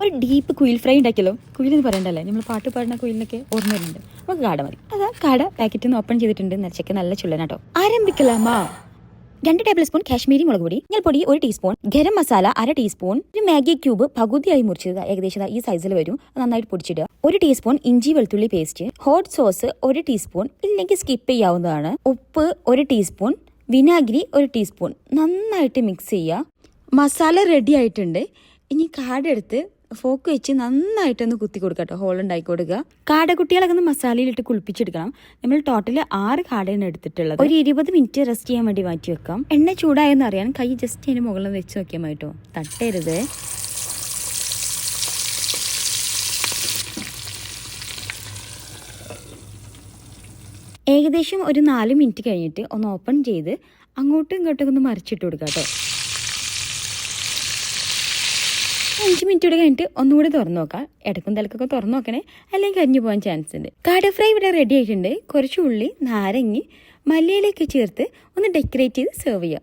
ഒരു ഡീപ്പ് കുയിൽ ഫ്രൈ ഉണ്ടാക്കിയല്ലോ. കുയിൽ എന്ന് പറയണ്ടല്ലേ, നമ്മൾ പാട്ട് പാടുന്ന കുയിലിനൊക്കെ ഓർമ്മ വരുന്നുണ്ട്. നമുക്ക് കാട മതി. അതാ കാട പാക്കറ്റിൽ നിന്ന് ഓപ്പൺ ചെയ്തിട്ടുണ്ട്. നിറച്ചൊക്കെ നല്ല ചുള്ളനാട്ടോ. ആരംഭിക്കലാമാ. 2 ടേബിൾ സ്പൂൺ കാശ്മീരി മുളക് പൊടി, മഞ്ഞൾപ്പൊടി 1 ടീസ്പൂൺ, ഗരം മസാല 1/2 ടീസ്പൂൺ, ഒരു മാഗി ക്യൂബ് പകുതിയായി മുറിച്ചത്, ഏകദേശം ഈ സൈസിൽ വരും, നന്നായിട്ട് പൊടിച്ചിടുക. 1 ടീസ്പൂൺ ഇഞ്ചി വെളുത്തുള്ളി പേസ്റ്റ്, ഹോട്ട് സോസ് 1 ടീസ്പൂൺ, ഇല്ലെങ്കിൽ സ്കിപ്പ് ചെയ്യാവുന്നതാണ്. ഉപ്പ് 1 ടീസ്പൂൺ, വിനാഗിരി 1 ടീസ്പൂൺ. നന്നായിട്ട് മിക്സ് ചെയ്യുക. മസാല റെഡി ആയിട്ടുണ്ട്. ഇനി കാട എടുത്ത് ഫോക്ക് വെച്ച് നന്നായിട്ടൊന്ന് കുത്തി കൊടുക്കുക കേട്ടോ. ഹോൾ ഉണ്ടാക്കി കൊടുക്കുക. കാടക്കുട്ടികളൊക്കെ ഒന്ന് മസാലയിലിട്ട് കുളിപ്പിച്ചെടുക്കണം. നമ്മൾ ടോട്ടൽ 6 കാടയാണ് എടുത്തിട്ടുള്ളത്. ഒരു 20 മിനിറ്റ് റെസ്റ്റ് ചെയ്യാൻ വേണ്ടി മാറ്റി വെക്കാം. എണ്ണ ചൂടായെന്ന് അറിയാൻ കൈ ജസ്റ്റ് അതിന് മുകളിൽ വെച്ച് നോക്കിയാൽ മതി കേട്ടോ. തട്ടരുത്. ഏകദേശം ഒരു 4 മിനിറ്റ് കഴിഞ്ഞിട്ട് ഒന്ന് ഓപ്പൺ ചെയ്ത് അങ്ങോട്ടും ഇങ്ങോട്ടും ഒന്ന് മറിച്ചിട്ട് കൊടുക്കുക കേട്ടോ. 5 മിനിറ്റ് കൂടെ കഴിഞ്ഞിട്ട് ഒന്നുകൂടി തുറന്നു നോക്കാം. ഇടക്കും തലക്കൊക്കെ തുറന്നു നോക്കണേ, അല്ലെങ്കിൽ കരിഞ്ഞു പോകാൻ ചാൻസ് ഉണ്ട്. കാട ഫ്രൈ ഇവിടെ റെഡി ആയിട്ടുണ്ട്. കുറച്ച് ഉള്ളി, നാരങ്ങ, മല്ലിയിലൊക്കെ ചേർത്ത് ഒന്ന് ഡെക്കറേറ്റ് ചെയ്ത് സെർവ് ചെയ്യാം.